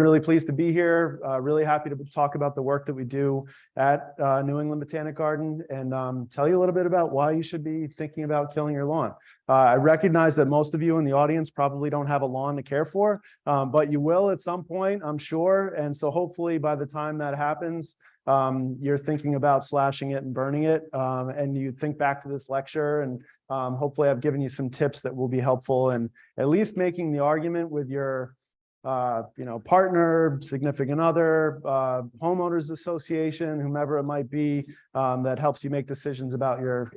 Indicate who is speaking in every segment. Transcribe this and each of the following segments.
Speaker 1: Really pleased to be here. Really happy to talk about the work that we do at New England Botanic Garden and tell you a little bit about why you should be thinking about killing your lawn. I recognize that most of you in the audience probably don't have a lawn to care for, but you will at some point, I'm sure. And so hopefully by the time that happens, you're thinking about slashing it and burning it. And you think back to this lecture and hopefully I've given you some tips that will be helpful and at least making the argument with your partner, significant other, homeowners association, whomever it might be, that helps you make decisions about your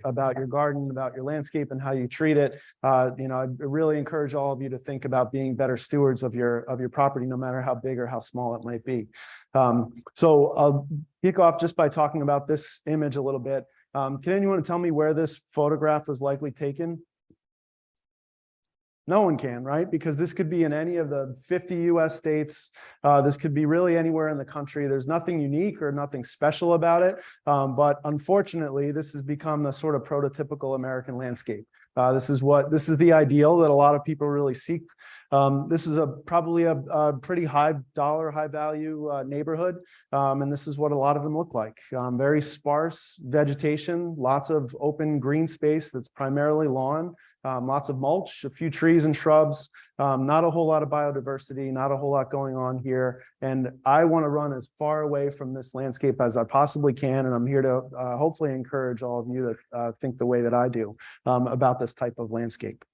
Speaker 1: garden, about your landscape, and how you treat it. I really encourage all of you to think about being better stewards of your property, no matter how big or how small it might be. So I'll kick off just by talking about this image a little bit. Can anyone tell me where this photograph was likely taken? No one can, right? Because this could be in any of the 50 US states. This could be really anywhere in the country. There's nothing unique or nothing special about it. But unfortunately, this has become the sort of prototypical American landscape. This is the ideal that a lot of people really seek. This is probably a pretty high dollar, high value neighborhood. And this is what a lot of them look like. Very sparse vegetation, lots of open green space that's primarily lawn. Lots of mulch, a few trees and shrubs, not a whole lot of biodiversity, not a whole lot going on here. And I want to run as far away from this landscape as I possibly can. And I'm here to hopefully encourage all of you to think the way that I do about this type of landscape.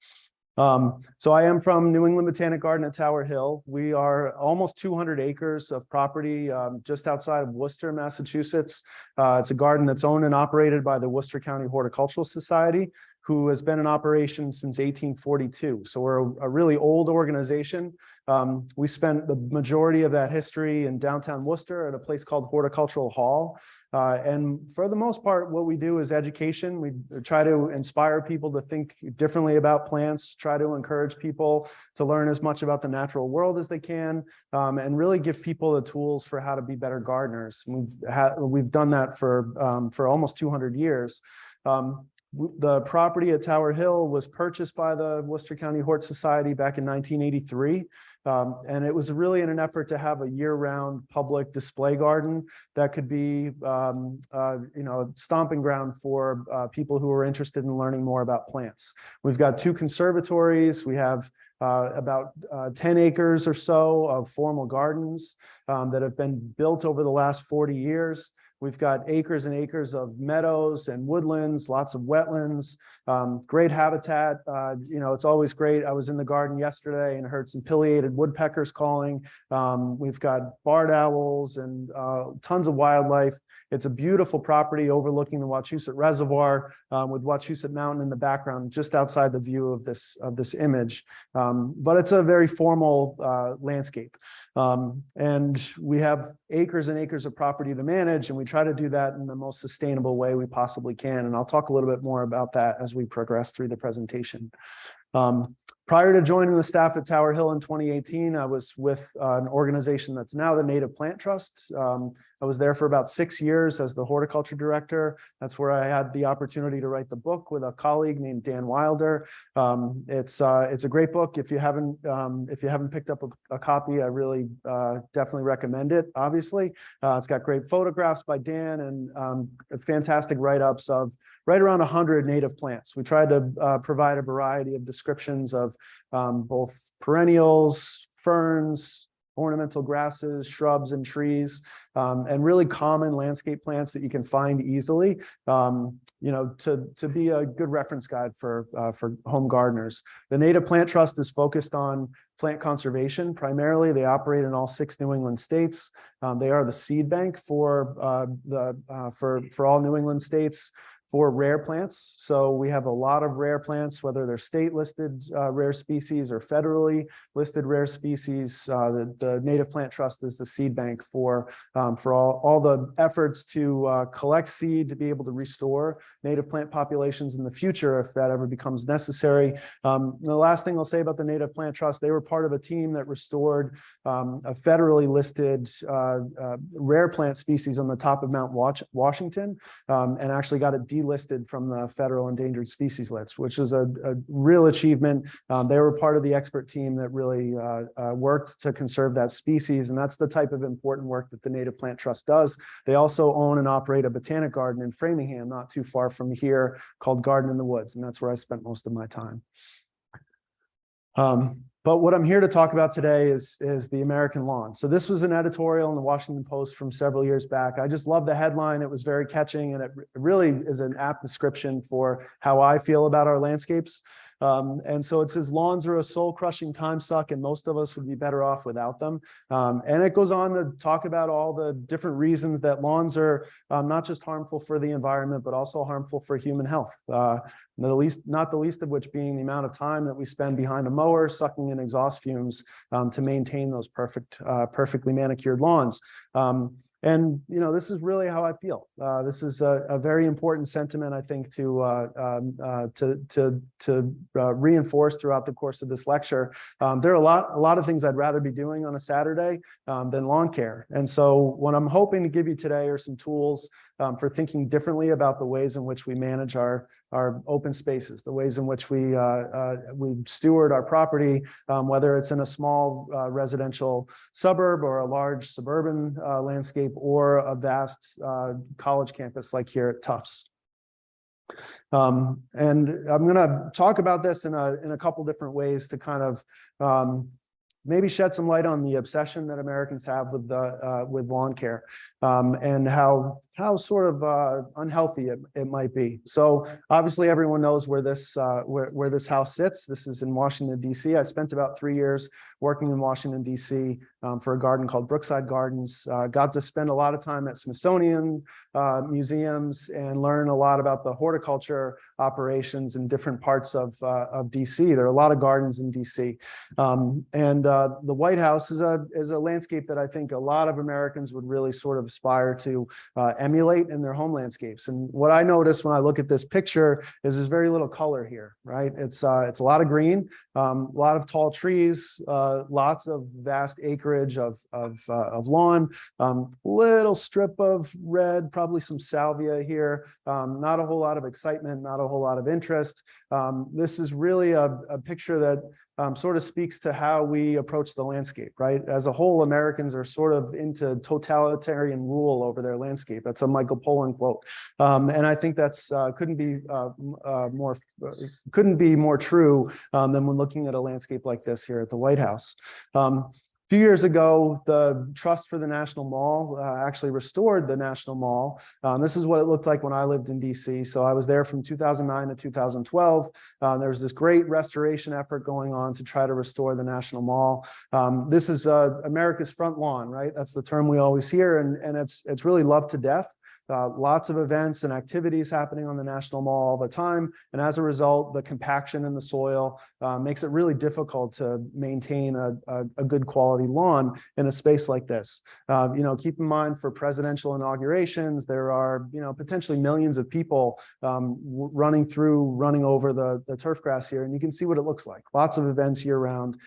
Speaker 1: So I am from New England Botanic Garden at Tower Hill. We are almost 200 acres of property just outside of Worcester, Massachusetts. It's a garden that's owned and operated by the Worcester County Horticultural Society, who has been in operation since 1842. So we're a really old organization. We spent the majority of that history in downtown Worcester at a place called Horticultural Hall. And for the most part, what we do is education. We try to inspire people to think differently about plants, try to encourage people to learn as much about the natural world as they can, and really give people the tools for how to be better gardeners. We've done that for almost 200 years. The property at Tower Hill was purchased by the Worcester County Hort Society back in 1983. And it was really in an effort to have a year-round public display garden that could be, a stomping ground for people who are interested in learning more about plants. We've got 2 conservatories. We have about 10 acres or so of formal gardens that have been built over the last 40 years. We've got acres and acres of meadows and woodlands, lots of wetlands, great habitat. It's always great. I was in the garden yesterday and heard some pileated woodpeckers calling. We've got barred owls and tons of wildlife. It's a beautiful property overlooking the Wachusett Reservoir with Wachusett Mountain in the background, just outside the view of this image. But it's a very formal landscape. And we have acres and acres of property to manage, and we try to do that in the most sustainable way we possibly can. And I'll talk a little bit more about that as we progress through the presentation. Prior to joining the staff at Tower Hill in 2018, I was with an organization that's now the Native Plant Trust. I was there for about 6 years as the horticulture director. That's where I had the opportunity to write the book with a colleague named Dan Wilder. It's a great book. If you haven't picked up a copy, I really definitely recommend it. Obviously, it's got great photographs by Dan and fantastic write-ups of right around 100 native plants. We tried to provide a variety of descriptions of both perennials, ferns, ornamental grasses, shrubs, and trees, and really common landscape plants that you can find easily, to be a good reference guide for home gardeners. The Native Plant Trust is focused on plant conservation. Primarily, they operate in all 6 New England states. They are the seed bank for all New England states for rare plants. So we have a lot of rare plants, whether they're state listed rare species or federally listed rare species. The Native Plant Trust is the seed bank for all the efforts to collect seed to be able to restore native plant populations in the future if that ever becomes necessary. The last thing I'll say about the Native Plant Trust, they were part of a team that restored a federally listed rare plant species on the top of Mount Washington and actually got it delisted from the federal endangered species list, which is a real achievement. They were part of the expert team that really worked to conserve that species, and that's the type of important work that the Native Plant Trust does. They also own and operate a botanic garden in Framingham, not too far from here, called Garden in the Woods, and that's where I spent most of my time. But what I'm here to talk about today is the American lawn. So this was an editorial in the Washington Post from several years back. I just love the headline. It was very catching, and it really is an apt description for how I feel about our landscapes. And so it says, lawns are a soul-crushing time suck, and most of us would be better off without them. And it goes on to talk about all the different reasons that lawns are not just harmful for the environment, but also harmful for human health. Not the least of which being the amount of time that we spend behind a mower, sucking in exhaust fumes to maintain those perfectly manicured lawns. And this is really how I feel. This is a very important sentiment, I think, to reinforce throughout the course of this lecture. There are a lot of things I'd rather be doing on a Saturday than lawn care. And so what I'm hoping to give you today are some tools for thinking differently about the ways in which we manage our open spaces, the ways in which we steward our property, whether it's in a small residential suburb or a large suburban landscape or a vast college campus like here at Tufts. And I'm going to talk about this in a couple different ways to kind of maybe shed some light on the obsession that Americans have with lawn care, and how sort of unhealthy it might be. So obviously everyone knows where this house sits. This is in Washington, D.C. I spent about 3 years working in Washington, D.C. For a garden called Brookside Gardens. Got to spend a lot of time at Smithsonian museums and learn a lot about the horticulture operations in different parts of D.C. There are a lot of gardens in D.C. The White House is a landscape that I think a lot of Americans would really sort of aspire to emulate in their home landscapes. And what I notice when I look at this picture is there's very little color here, right? It's a lot of green, a lot of tall trees, lots of vast acreage of lawn, little strip of red, probably some salvia here, not a whole lot of excitement, not a whole lot of interest. This is really a picture that sort of speaks to how we approach the landscape, right? As a whole, Americans are sort of into totalitarian rule over their landscape. That's a Michael Pollan quote. And I think that's couldn't be more true than when looking at a landscape like this here at the White House. A few years ago, the Trust for the National Mall actually restored the National Mall. This is what it looked like when I lived in DC. So I was there from 2009 to 2012. There was this great restoration effort going on to try to restore the National Mall. This is America's front lawn, right? That's the term we always hear, and it's really loved to death. Lots of events and activities happening on the National Mall all the time. And as a result, the compaction in the soil makes it really difficult to maintain a good quality lawn in a space like this. Keep in mind for presidential inaugurations, there are, potentially millions of people running over the turf grass here. And you can see what it looks like. Lots of events year round.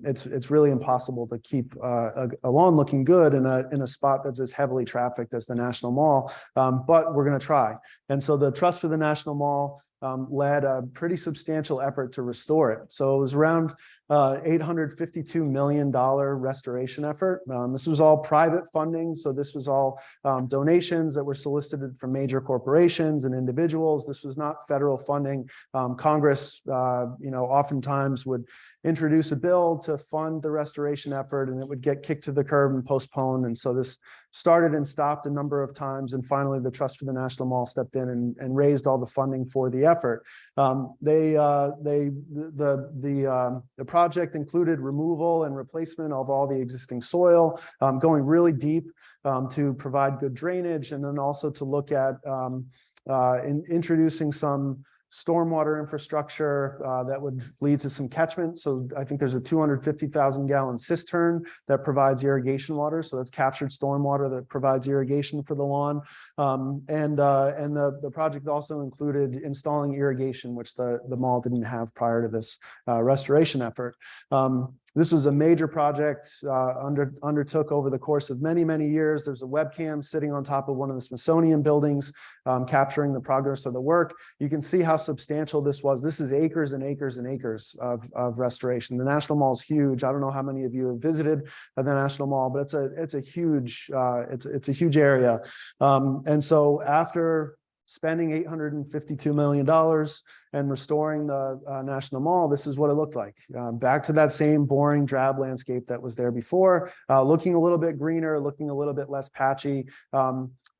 Speaker 1: It's really impossible to keep a lawn looking good in a spot that's as heavily trafficked as the National Mall. But we're going to try. And so the Trust for the National Mall led a pretty substantial effort to restore it. So it was around $852 million restoration effort. This was all private funding. So this was all donations that were solicited from major corporations and individuals. This was not federal funding. Congress, oftentimes would introduce a bill to fund the restoration effort, and it would get kicked to the curb and postponed. And so this started and stopped a number of times. And finally, the Trust for the National Mall stepped in and raised all the funding for the effort. The project included removal and replacement of all the existing soil, going really deep to provide good drainage, and then also to look at introducing some stormwater infrastructure that would lead to some catchment. So I think there's a 250,000 gallon cistern that provides irrigation water. So that's captured stormwater that provides irrigation for the lawn. And the project also included installing irrigation, which the mall didn't have prior to this restoration effort. This was a major project undertook over the course of many, many years. There's a webcam sitting on top of one of the Smithsonian buildings, capturing the progress of the work. You can see how substantial this was. This is acres and acres and acres of restoration. The National Mall is huge. I don't know how many of you have visited the National Mall, but it's a huge area. And so after spending $852 million and restoring the National Mall, this is what it looked like. Back to that same boring, drab landscape that was there before, looking a little bit greener, looking a little bit less patchy.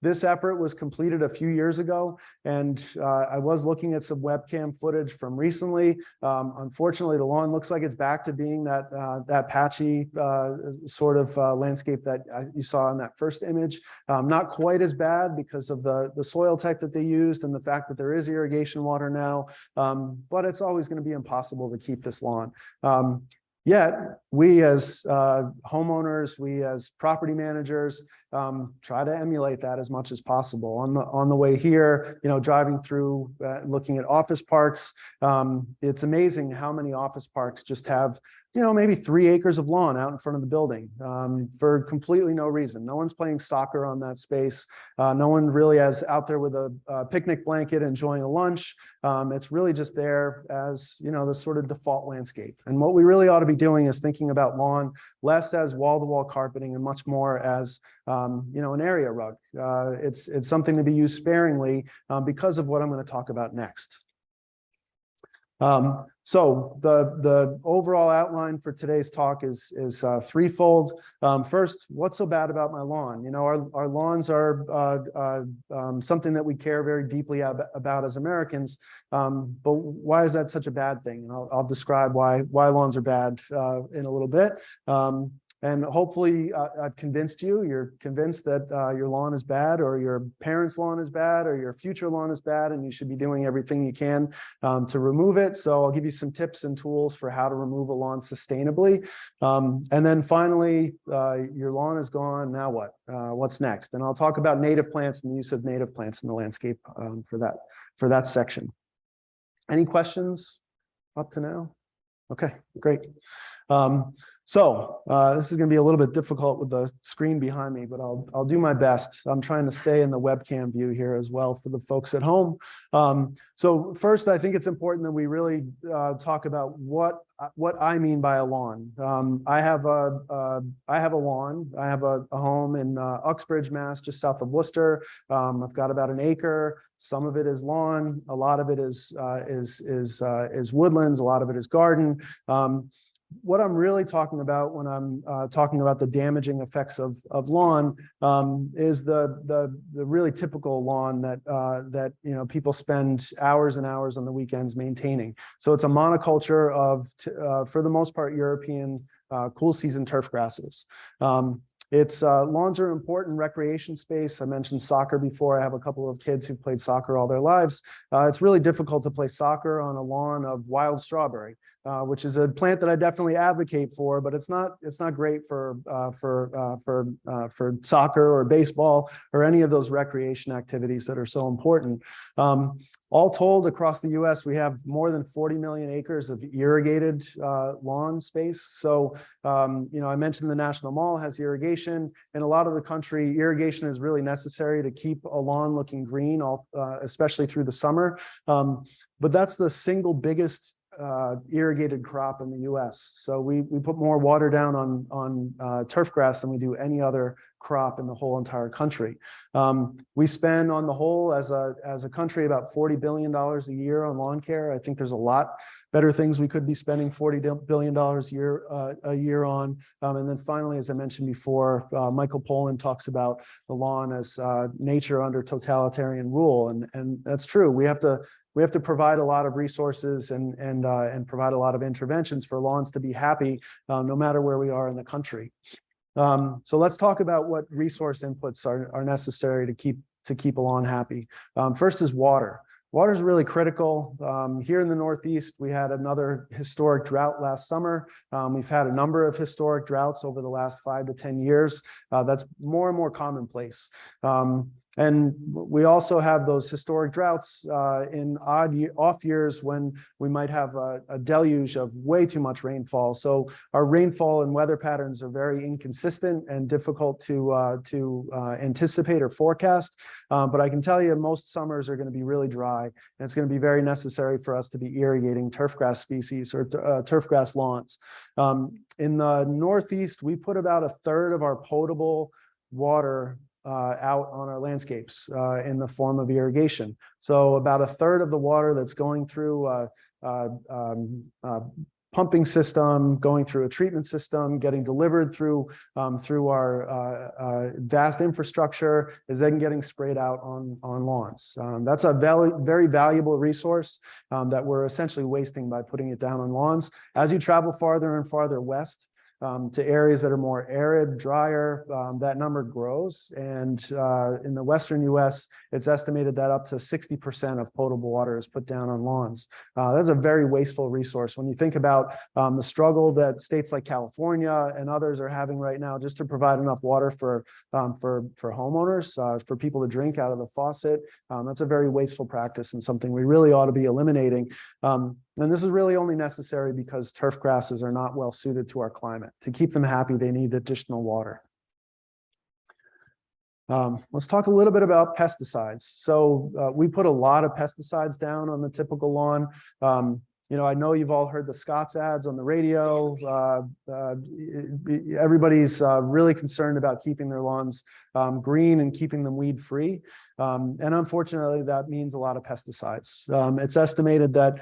Speaker 1: This effort was completed a few years ago, and I was looking at some webcam footage from recently. Unfortunately, the lawn looks like it's back to being that patchy sort of landscape that you saw in that first image. Not quite as bad because of the soil tech that they used and the fact that there is irrigation water now, but it's always going to be impossible to keep this lawn. Yet we as homeowners, we as property managers, try to emulate that as much as possible. On the way here, driving through, looking at office parks, it's amazing how many office parks just have, maybe 3 acres of lawn out in front of the building for completely no reason. No one's playing soccer on that space. No one really is out there with a picnic blanket enjoying a lunch. It's really just there as, the sort of default landscape. And what we really ought to be doing is thinking about lawn less as wall-to-wall carpeting and much more as, an area rug. It's something to be used sparingly because of what I'm going to talk about next. So the overall outline for today's talk is threefold. First, what's so bad about my lawn? Our lawns are something that we care very deeply about as Americans, but why is that such a bad thing? And I'll describe why lawns are bad in a little bit. And hopefully I've convinced you. You're convinced that your lawn is bad, or your parents' lawn is bad, or your future lawn is bad, and you should be doing everything you can to remove it. So I'll give you some tips and tools for how to remove a lawn sustainably. And then finally, your lawn is gone. Now what? What's next? And I'll talk about native plants and the use of native plants in the landscape for that section. Any questions up to now? Okay, great. So this is going to be a little bit difficult with the screen behind me, but I'll do my best. I'm trying to stay in the webcam view here as well for the folks at home. So first, I think it's important that we really talk about what I mean by a lawn. I have a lawn. I have a home in Uxbridge, Mass, just south of Worcester. I've got about an acre. Some of it is lawn. A lot of it is woodlands. A lot of it is garden. What I'm really talking about when I'm talking about the damaging effects of lawn is the really typical lawn that people spend hours and hours on the weekends maintaining. So it's a monoculture of, for the most part, European cool season turf grasses. Lawns are an important recreation space. I mentioned soccer before. I have a couple of kids who've played soccer all their lives. It's really difficult to play soccer on a lawn of wild strawberry, which is a plant that I definitely advocate for, but it's not great for soccer or baseball or any of those recreation activities that are so important. All told, across the U.S., we have more than 40 million acres of irrigated lawn space. So, I mentioned the National Mall has irrigation. In a lot of the country, irrigation is really necessary to keep a lawn looking green, especially through the summer. But that's the single biggest irrigated crop in the U.S. So we put more water down on turf grass than we do any other crop in the whole entire country. We spend on the whole as a country about $40 billion a year on lawn care. I think there's a lot better things we could be spending $40 billion a year on. And then finally, as I mentioned before, Michael Pollan talks about the lawn as nature under totalitarian rule, and that's true. We have to provide a lot of resources and provide a lot of interventions for lawns to be happy, no matter where we are in the country. So let's talk about what resource inputs are necessary to keep a lawn happy. First is water. Water is really critical. Here in the Northeast, we had another historic drought last summer. We've had a number of historic droughts over the last 5 to 10 years. That's more and more commonplace. And we also have those historic droughts in off years when we might have a deluge of way too much rainfall. So our rainfall and weather patterns are very inconsistent and difficult to anticipate or forecast. But I can tell you most summers are going to be really dry, and it's going to be very necessary for us to be irrigating turfgrass species or turfgrass lawns. In the Northeast, we put about a third of our potable water out on our landscapes in the form of irrigation. So about a third of the water that's going through pumping system, going through a treatment system, getting delivered through our vast infrastructure is then getting sprayed out on lawns. That's a very valuable resource that we're essentially wasting by putting it down on lawns. As you travel farther and farther west, to areas that are more arid, drier, that number grows. And in the Western US, it's estimated that up to 60% of potable water is put down on lawns. That's a very wasteful resource. When you think about the struggle that states like California and others are having right now just to provide enough water for homeowners, for people to drink out of the faucet, that's a very wasteful practice and something we really ought to be eliminating. And this is really only necessary because turf grasses are not well suited to our climate. To keep them happy, they need additional water. Let's talk a little bit about pesticides. So we put a lot of pesticides down on the typical lawn. You know, I know you've all heard the Scott's ads on the radio. Everybody's really concerned about keeping their lawns green and keeping them weed free. And unfortunately, that means a lot of pesticides. It's estimated that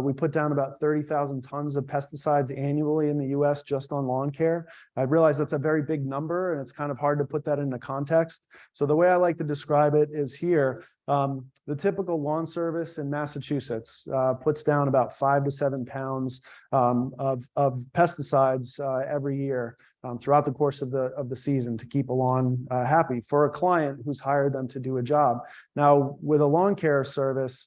Speaker 1: we put down about 30,000 tons of pesticides annually in the US just on lawn care. I realize that's a very big number and it's kind of hard to put that into context. So the way I like to describe it is here, the typical lawn service in Massachusetts puts down about 5 to 7 pounds of pesticides every year throughout the course of the season to keep a lawn happy for a client who's hired them to do a job. Now, with a lawn care service,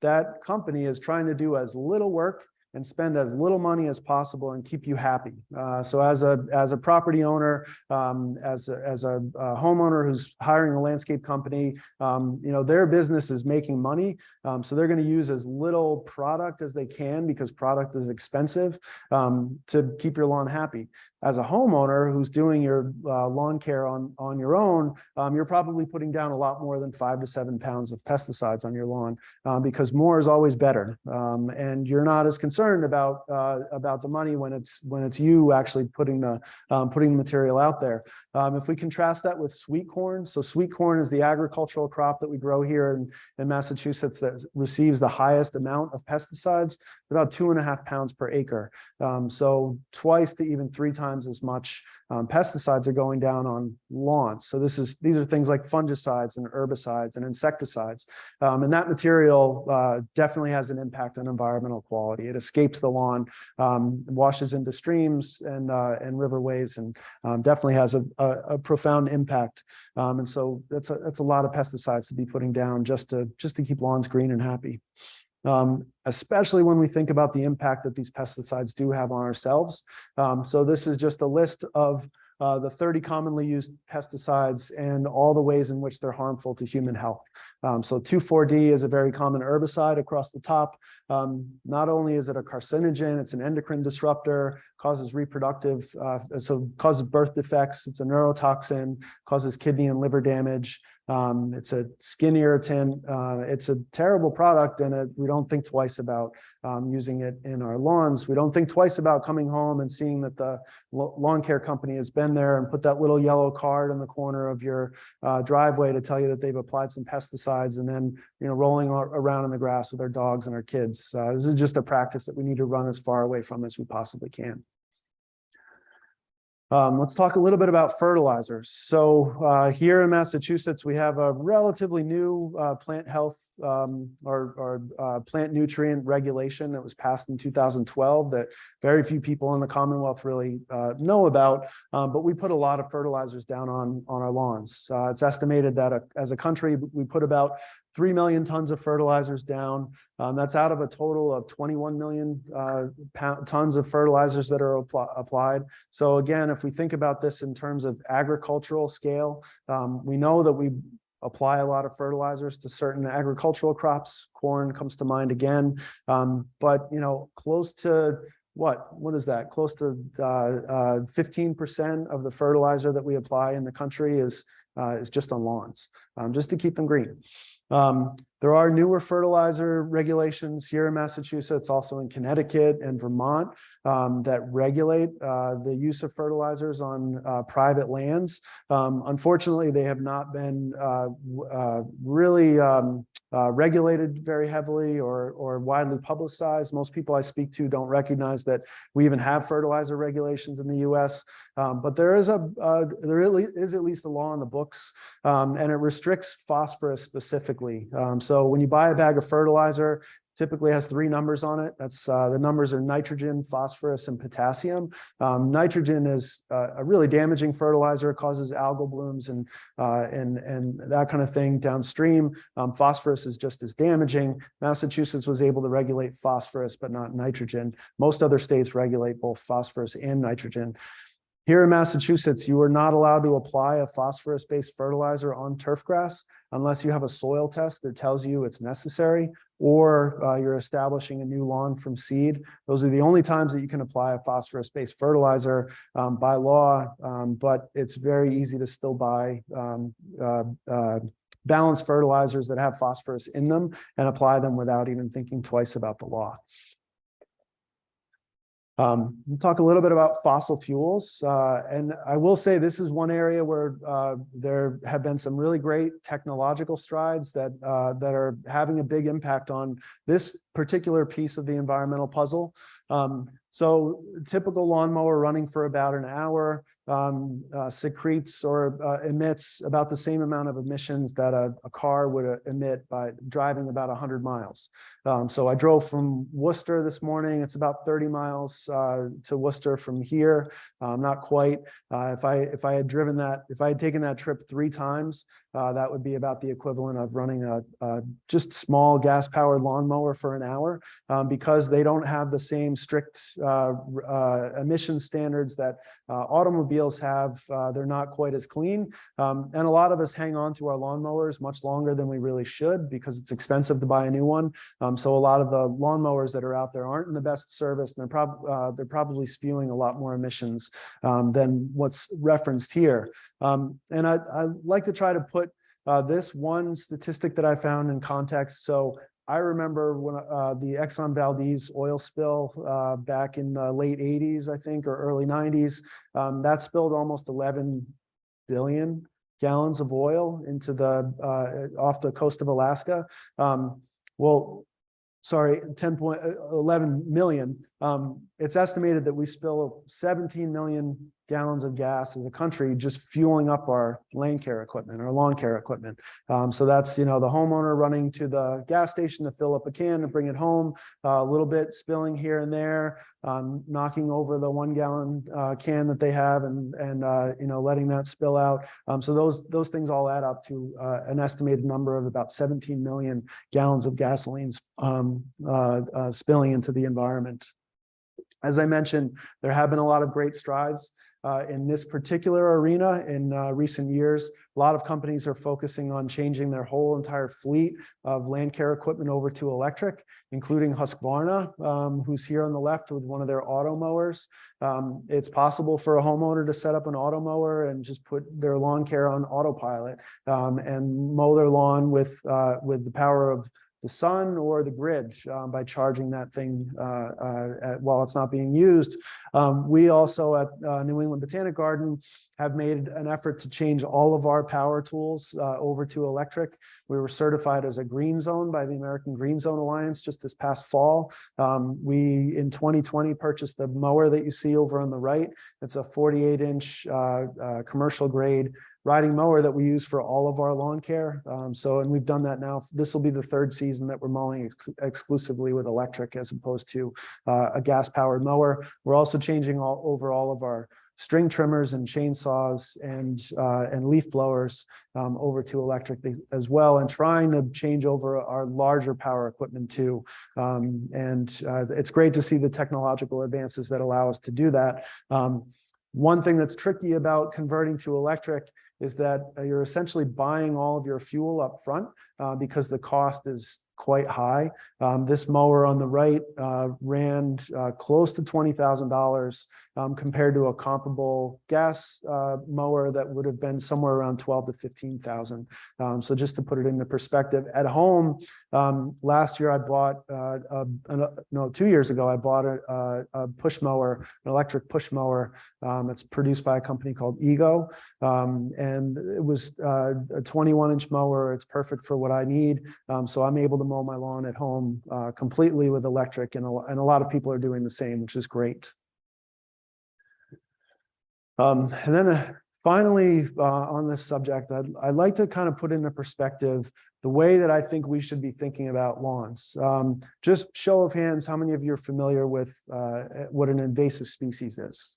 Speaker 1: that company is trying to do as little work and spend as little money as possible and keep you happy. So as a property owner, as a homeowner who's hiring a landscape company, you know, their business is making money. So they're going to use as little product as they can because product is expensive to keep your lawn happy. As a homeowner who's doing your lawn care on your own, you're probably putting down a lot more than 5 to 7 pounds of pesticides on your lawn because more is always better. And you're not as concerned about the money when it's you actually putting the material out there. If we contrast that with sweet corn, so sweet corn is the agricultural crop that we grow here in Massachusetts that receives the highest amount of pesticides, about 2.5 pounds per acre. So twice to even 3 times as much pesticides are going down on lawns. So these are things like fungicides and herbicides and insecticides. And that material definitely has an impact on environmental quality. It escapes the lawn, washes into streams and riverways, and definitely has a profound impact. And so that's a lot of pesticides to be putting down just to keep lawns green and happy. Especially when we think about the impact that these pesticides do have on ourselves. So this is just a list of the 30 commonly used pesticides and all the ways in which they're harmful to human health. So 2,4-D is a very common herbicide across the top. Not only is it a carcinogen, it's an endocrine disruptor, causes causes birth defects, it's a neurotoxin, causes kidney and liver damage. It's a skin irritant. It's a terrible product, and we don't think twice about using it in our lawns. We don't think twice about coming home and seeing that the lawn care company has been there and put that little yellow card in the corner of your driveway to tell you that they've applied some pesticides, and then rolling around in the grass with our dogs and our kids. This is just a practice that we need to run as far away from as we possibly can. Let's talk a little bit about fertilizers. So here in Massachusetts, we have a relatively new plant health our plant nutrient regulation that was passed in 2012 that very few people in the Commonwealth really know about, but we put a lot of fertilizers down on our lawns. It's estimated that as a country, we put about 3 million tons of fertilizers down. That's out of a total of 21 million tons of fertilizers that are applied. So again, if we think about this in terms of agricultural scale, we know that we apply a lot of fertilizers to certain agricultural crops. Corn comes to mind again, but close to what is that? Close to 15% of the fertilizer that we apply in the country is just on lawns, just to keep them green. There are newer fertilizer regulations here in Massachusetts, also in Connecticut and Vermont, that regulate the use of fertilizers on private lands. Unfortunately, they have not been really regulated very heavily or widely publicized. Most people I speak to don't recognize that we even have fertilizer regulations in the U.S. But there is at least a law in the books, and it restricts phosphorus specifically. So when you buy a bag of fertilizer, typically has 3 numbers on it. That's the numbers are nitrogen, phosphorus, and potassium. Nitrogen is a really damaging fertilizer. It causes algal blooms and that kind of thing downstream. Phosphorus is just as damaging. Massachusetts was able to regulate phosphorus, but not nitrogen. Most other states regulate both phosphorus and nitrogen. Here in Massachusetts, you are not allowed to apply a phosphorus-based fertilizer on turf grass unless you have a soil test that tells you it's necessary, or you're establishing a new lawn from seed. Those are the only times that you can apply a phosphorus-based fertilizer by law, but it's very easy to still buy balanced fertilizers that have phosphorus in them and apply them without even thinking twice about the law. We'll talk a little bit about fossil fuels, and I will say this is one area where there have been some really great technological strides that are having a big impact on this particular piece of the environmental puzzle. So typical lawnmower running for about an hour secretes or emits about the same amount of emissions that a car would emit by driving about 100 miles. So I drove from Worcester this morning. It's about 30 miles to Worcester from here. Not quite. If I had driven that, if I had taken that trip 3 times, that would be about the equivalent of running a just small gas-powered lawnmower for an hour, because they don't have the same strict emission standards that automobiles have. They're not quite as clean, and a lot of us hang on to our lawnmowers much longer than we really should because it's expensive to buy a new one. So a lot of the lawnmowers that are out there aren't in the best service, and they're probably spewing a lot more emissions than what's referenced here. And I like to try to put this one statistic that I found in context. So I remember when the Exxon Valdez oil spill back in the late 80s, I think, or early 90s, that spilled almost 11 billion gallons of oil into off the coast of Alaska. Sorry, 10.11 million. It's estimated that we spill 17 million gallons of gas as a country just fueling up our lane care equipment, our lawn care equipment. So that's, the homeowner running to the gas station to fill up a can to bring it home, a little bit spilling here and there, knocking over the 1 gallon can that they have and letting that spill out. So those things all add up to an estimated number of about 17 million gallons of gasoline spilling into the environment. As I mentioned, there have been a lot of great strides in this particular arena in recent years. A lot of companies are focusing on changing their whole entire fleet of land care equipment over to electric, including Husqvarna, who's here on the left with one of their auto mowers. It's possible for a homeowner to set up an auto mower and just put their lawn care on autopilot and mow their lawn with the power of the sun or the grid by charging that thing while it's not being used. We also at New England Botanic Garden have made an effort to change all of our power tools over to electric. We were certified as a green zone by the American Green Zone Alliance just this past fall. We, in 2020, purchased the mower that you see over on the right. It's a 48-inch commercial grade riding mower that we use for all of our lawn care. And we've done that now. This will be the third season that we're mowing exclusively with electric as opposed to a gas powered mower. We're also changing over all of our string trimmers and chainsaws and leaf blowers over to electric as well, and trying to change over our larger power equipment too. It's great to see the technological advances that allow us to do that. One thing that's tricky about converting to electric is that you're essentially buying all of your fuel up front because the cost is quite high. This mower on the right ran close to $20,000 compared to a comparable gas mower that would have been somewhere around 12 to 15,000. So just to put it into perspective, at home, last year I bought, 2 years ago, I bought a push mower, an electric push mower that's produced by a company called Ego. And it was a 21-inch mower. It's perfect for what I need. So I'm able to mow my lawn at home completely with electric, and a lot of people are doing the same, which is great. And then finally, on this subject, I'd like to kind of put into perspective the way that I think we should be thinking about lawns. Just show of hands, how many of you are familiar with what an invasive species is?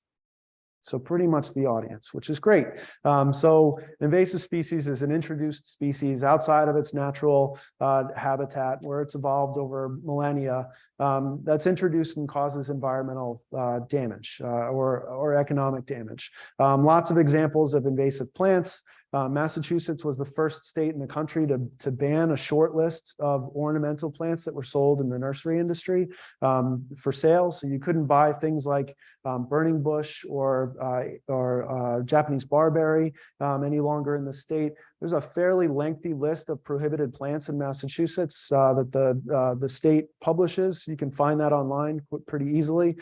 Speaker 1: So pretty much the audience, which is great. So invasive species is an introduced species outside of its natural habitat where it's evolved over millennia, that's introduced and causes environmental damage or economic damage. Lots of examples of invasive plants. Massachusetts was the first state in the country to ban a short list of ornamental plants that were sold in the nursery industry for sale. So you couldn't buy things like burning bush or Japanese barberry any longer in the state. There's a fairly lengthy list of prohibited plants in Massachusetts that the state publishes. You can find that online pretty easily.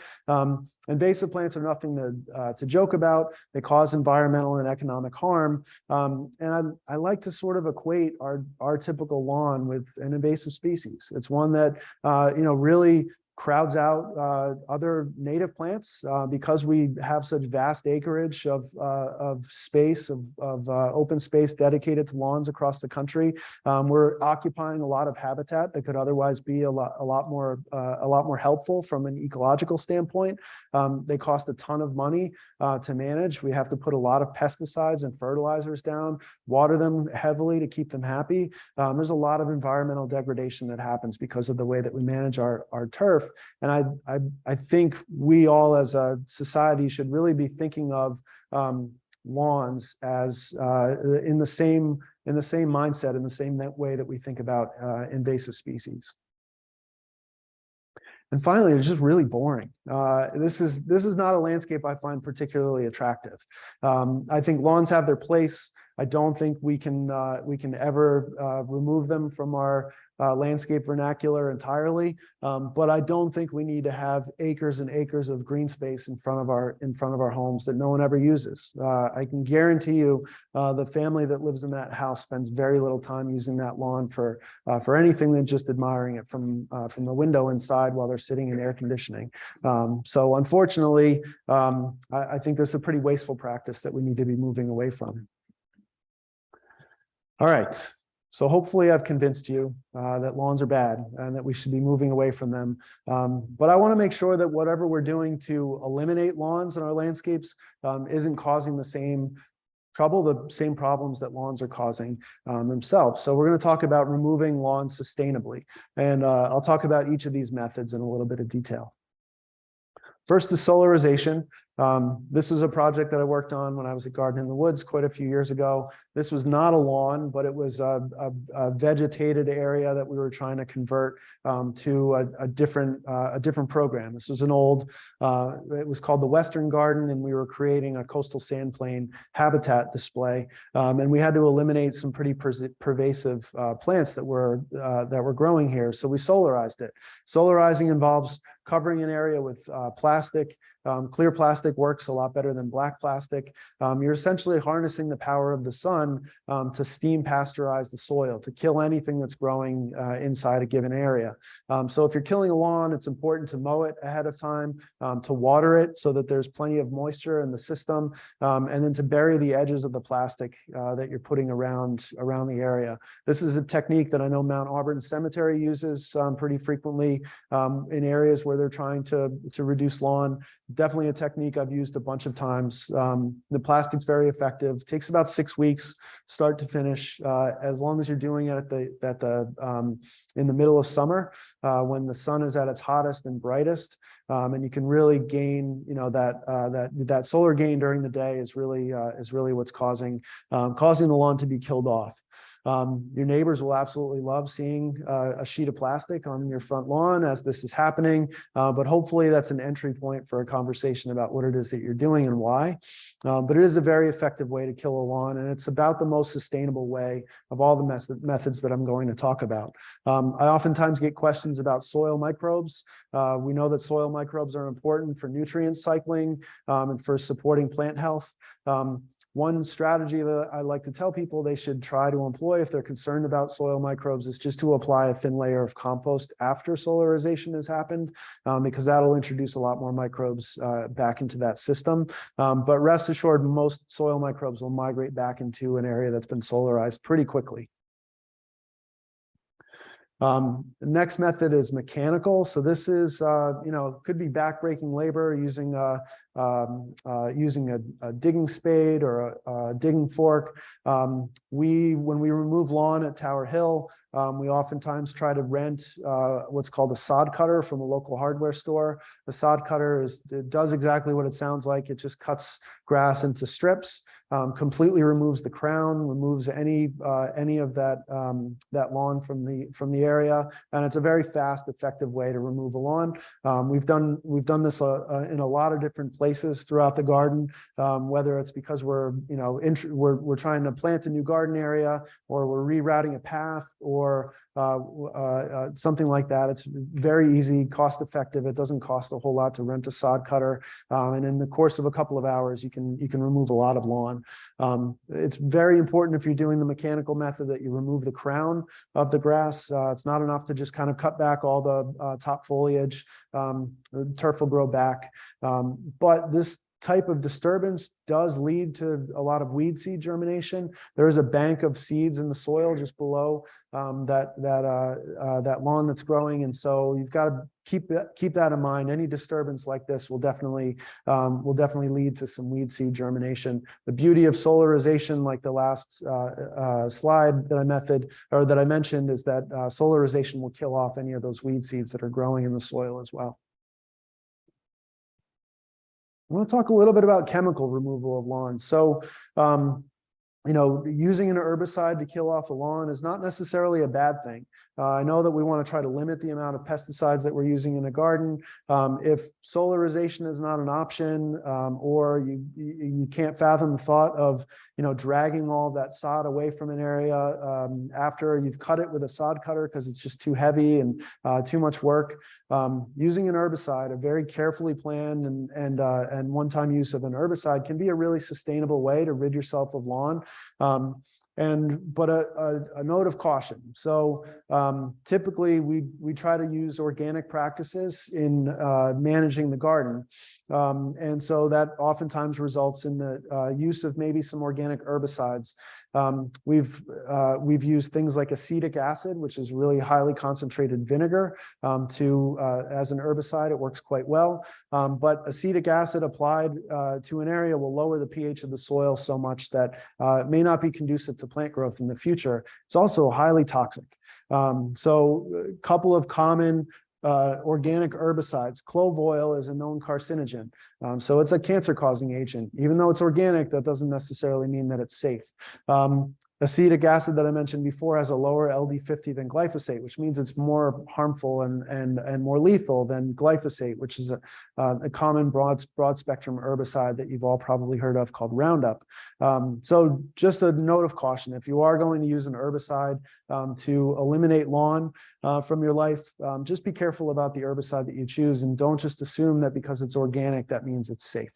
Speaker 1: Invasive plants are nothing to joke about. They cause environmental and economic harm. And I like to sort of equate our typical lawn with an invasive species. It's one that really crowds out other native plants because we have such vast acreage of space, of open space dedicated to lawns across the country. We're occupying a lot of habitat that could otherwise be a lot more helpful from an ecological standpoint. They cost a ton of money to manage. We have to put a lot of pesticides and fertilizers down, water them heavily to keep them happy. There's a lot of environmental degradation that happens because of the way that we manage our turf. And I think we all as a society should really be thinking of lawns as in the same mindset, in the same way that we think about invasive species. And finally, it's just really boring. This is not a landscape I find particularly attractive. I think lawns have their place. I don't think we can ever remove them from our landscape vernacular entirely, but I don't think we need to have acres and acres of green space in front of our homes that no one ever uses. I can guarantee you, the family that lives in that house spends very little time using that lawn for anything than just admiring it from the window inside while they're sitting in air conditioning. So unfortunately, I think this is a pretty wasteful practice that we need to be moving away from. All right. So hopefully I've convinced you that lawns are bad and that we should be moving away from them. But I want to make sure that whatever we're doing to eliminate lawns in our landscapes isn't causing the same trouble, the same problems that lawns are causing themselves. So we're going to talk about removing lawns sustainably. And I'll talk about each of these methods in a little bit of detail. First is solarization. This was a project that I worked on when I was at Garden in the Woods quite a few years ago. This was not a lawn, but it was a vegetated area that we were trying to convert to a different program. This was an old, it was called the Western Garden, and we were creating a coastal sand plain habitat display. And we had to eliminate some pretty pervasive plants that were growing here. So we solarized it. Solarizing involves covering an area with plastic, Clear plastic works a lot better than black plastic. You're essentially harnessing the power of the sun to steam pasteurize the soil, to kill anything that's growing inside a given area. So if you're killing a lawn, it's important to mow it ahead of time, to water it so that there's plenty of moisture in the system, and then to bury the edges of the plastic that you're putting around the area. This is a technique that I know Mount Auburn Cemetery uses pretty frequently in areas where they're trying to reduce lawn. Definitely a technique I've used a bunch of times. The plastic's very effective. Takes about 6 weeks, start to finish, as long as you're doing it in the middle of summer, when the sun is at its hottest and brightest, and you can really gain, that solar gain during the day is really what's causing the lawn to be killed off. Your neighbors will absolutely love seeing a sheet of plastic on your front lawn as this is happening, but hopefully that's an entry point for a conversation about what it is that you're doing and why. But it is a very effective way to kill a lawn, and it's about the most sustainable way of all the methods that I'm going to talk about. I oftentimes get questions about soil microbes. We know that soil microbes are important for nutrient cycling and for supporting plant health. One strategy that I like to tell people they should try to employ if they're concerned about soil microbes is just to apply a thin layer of compost after solarization has happened, because that'll introduce a lot more microbes back into that system. But rest assured, most soil microbes will migrate back into an area that's been solarized pretty quickly. The next method is mechanical. So this is, could be backbreaking labor using a digging spade or a digging fork. When we remove lawn at Tower Hill, we oftentimes try to rent what's called a sod cutter from a local hardware store. The sod cutter it does exactly what it sounds like. It just cuts grass into strips, completely removes the crown, removes any of that lawn from the area, and it's a very fast, effective way to remove a lawn. We've done this in a lot of different places throughout the garden, whether it's because we're trying to plant a new garden area, or we're rerouting a path, or something like that. It's very easy, cost effective. It doesn't cost a whole lot to rent a sod cutter, and in the course of a couple of hours, you can remove a lot of lawn. It's very important if you're doing the mechanical method that you remove the crown of the grass. It's not enough to just kind of cut back all the top foliage. The turf will grow back, but this type of disturbance does lead to a lot of weed seed germination. There is a bank of seeds in the soil just below that lawn that's growing, and so you've got to keep that in mind. Any disturbance like this will definitely lead to some weed seed germination. The beauty of solarization, like the last slide that I mentioned, is that solarization will kill off any of those weed seeds that are growing in the soil as well. I want to talk a little bit about chemical removal of lawns. So, using an herbicide to kill off a lawn is not necessarily a bad thing. I know that we want to try to limit the amount of pesticides that we're using in the garden. If solarization is not an option, or you can't fathom the thought of dragging all of that sod away from an area after you've cut it with a sod cutter because it's just too heavy and too much work, using an herbicide, a very carefully planned and one-time use of an herbicide, can be a really sustainable way to rid yourself of lawn. But a note of caution. So typically we try to use organic practices in managing the garden. And so that oftentimes results in the use of maybe some organic herbicides. We've used things like acetic acid, which is really highly concentrated vinegar, as an herbicide. It works quite well. But acetic acid applied to an area will lower the pH of the soil so much that it may not be conducive to plant growth in the future. It's also highly toxic. So a couple of common organic herbicides. Clove oil is a known carcinogen. So it's a cancer-causing agent. Even though it's organic, that doesn't necessarily mean that it's safe. Acetic acid that I mentioned before has a lower LD50 than glyphosate, which means it's more harmful and more lethal than glyphosate, which is a common broad spectrum herbicide that you've all probably heard of called Roundup. So just a note of caution, if you are going to use an herbicide to eliminate lawn from your life, just be careful about the herbicide that you choose, and don't just assume that because it's organic, that means it's safe.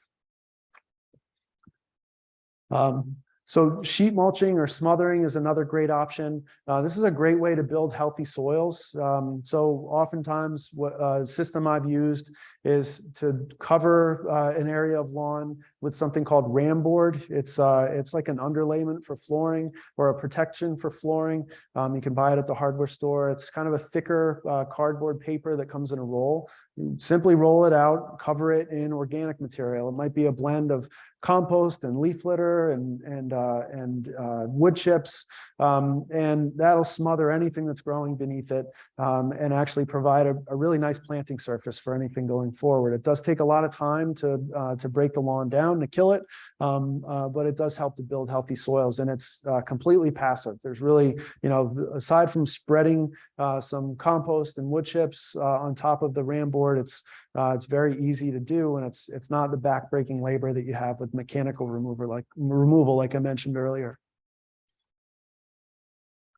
Speaker 1: So sheet mulching or smothering is another great option. This is a great way to build healthy soils. So oftentimes what system I've used is to cover an area of lawn with something called Ramble. It's like an underlayment for flooring or a protection for flooring. You can buy it at the hardware store. It's kind of a thicker cardboard paper that comes in a roll. You simply roll it out, cover it in organic material. It might be a blend of compost and leaf litter and wood chips, and that'll smother anything that's growing beneath it, and actually provide a really nice planting surface for anything going forward. It does take a lot of time to break the lawn down, to kill it, but it does help to build healthy soils, and it's completely passive. There's really, aside from spreading some compost and wood chips on top of the ram board, it's very easy to do, and it's not the back-breaking labor that you have with mechanical removal like I mentioned earlier.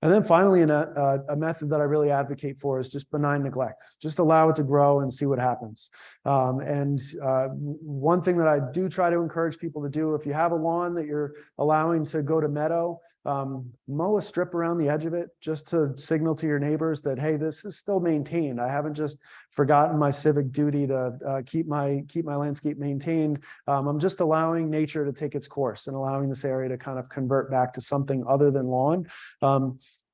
Speaker 1: And then finally, a method that I really advocate for is just benign neglect. Just allow it to grow and see what happens. One thing that I do try to encourage people to do, if you have a lawn that you're allowing to go to meadow, mow a strip around the edge of it just to signal to your neighbors that, hey, this is still maintained. I haven't just forgotten my civic duty to keep my landscape maintained. I'm just allowing nature to take its course and allowing this area to kind of convert back to something other than lawn.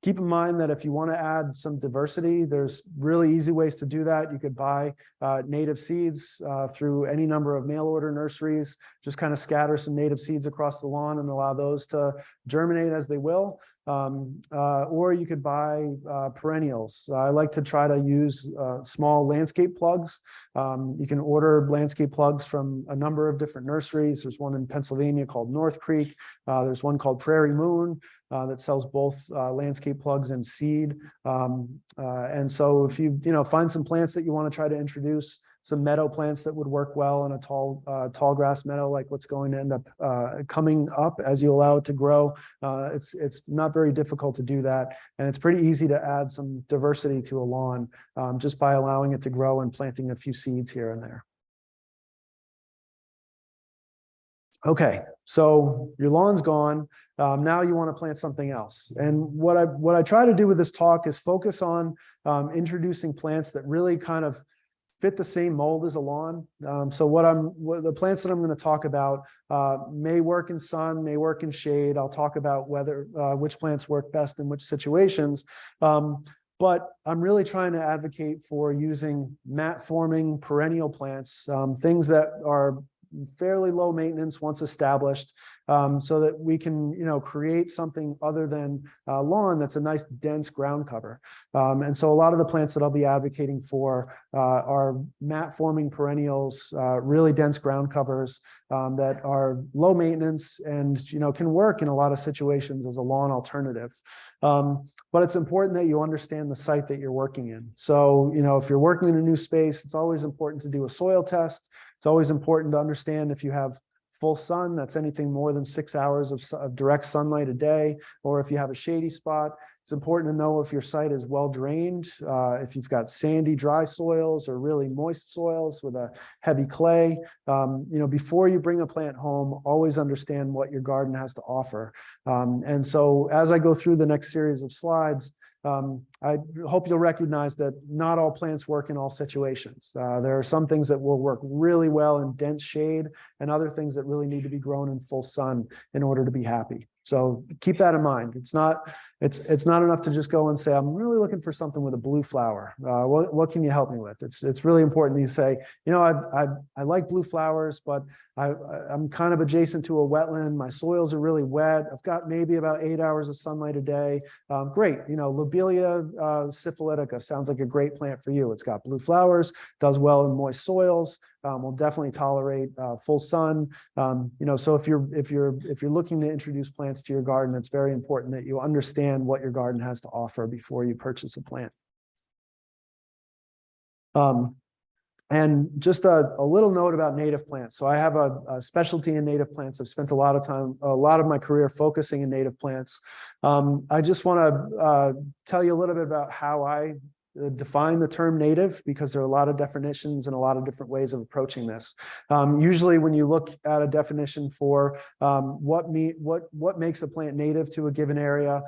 Speaker 1: Keep in mind that if you want to add some diversity, there's really easy ways to do that. You could buy native seeds through any number of mail order nurseries, just kind of scatter some native seeds across the lawn and allow those to germinate as they will. Or you could buy perennials. I like to try to use small landscape plugs. You can order landscape plugs from a number of different nurseries. There's one in Pennsylvania called North Creek. There's one called Prairie Moon that sells both landscape plugs and seed. And so if you find some plants that you want to try to introduce, some meadow plants that would work well in a tall grass meadow, like what's going to end up coming up as you allow it to grow. It's not very difficult to do that, and it's pretty easy to add some diversity to a lawn just by allowing it to grow and planting a few seeds here and there. Okay, so your lawn's gone. Now you want to plant something else. And what I try to do with this talk is focus on introducing plants that really kind of fit the same mold as a lawn. So the plants that I'm going to talk about may work in sun, may work in shade. I'll talk about which plants work best in which situations. But I'm really trying to advocate for using mat-forming perennial plants, things that are fairly low maintenance once established, so that we can create something other than lawn that's a nice dense ground cover. And so a lot of the plants that I'll be advocating for are mat forming perennials, really dense ground covers that are low maintenance and can work in a lot of situations as a lawn alternative. But it's important that you understand the site that you're working in. So if you're working in a new space, it's always important to do a soil test. It's always important to understand if you have full sun, that's anything more than 6 hours of direct sunlight a day, or if you have a shady spot. It's important to know if your site is well drained, if you've got sandy, dry soils or really moist soils with a heavy clay. Before you bring a plant home, always understand what your garden has to offer. And so as I go through the next series of slides, I hope you'll recognize that not all plants work in all situations. There are some things that will work really well in dense shade and other things that really need to be grown in full sun in order to be happy. So keep that in mind. It's not enough to just go and say, I'm really looking for something with a blue flower. What can you help me with? It's really important that you say, I like blue flowers, but I'm kind of adjacent to a wetland. My soils are really wet. I've got maybe about 8 hours of sunlight a day. Great. The Lobelia syphilitica sounds like a great plant for you. It's got blue flowers, does well in moist soils, will definitely tolerate full sun. So if you're looking to introduce plants to your garden, it's very important that you understand what your garden has to offer before you purchase a plant. And just a little note about native plants. So I have a specialty in native plants. I've spent a lot of my career focusing in native plants. I just want to tell you a little bit about how I define the term native, because there are a lot of definitions and a lot of different ways of approaching this. Usually when you look at a definition for what makes a plant native to a given area,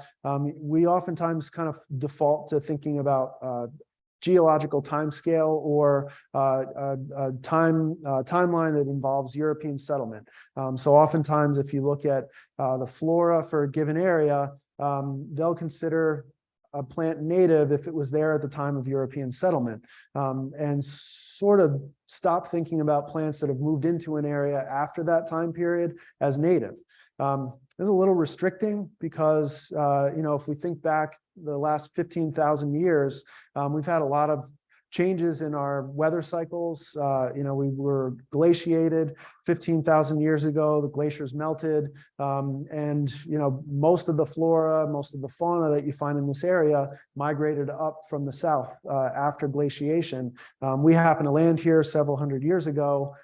Speaker 1: we oftentimes kind of default to thinking about geological time scale or a timeline that involves European settlement. So oftentimes, if you look at the flora for a given area, they'll consider a plant native if it was there at the time of European settlement, and sort of stop thinking about plants that have moved into an area after that time period as native. This is a little restricting because, if we think back the last 15,000 years, we've had a lot of changes in our weather cycles. We were glaciated 15,000 years ago, the glaciers melted, and most of the flora, most of the fauna that you find in this area migrated up from the south after glaciation. We happen to land here several hundred years ago.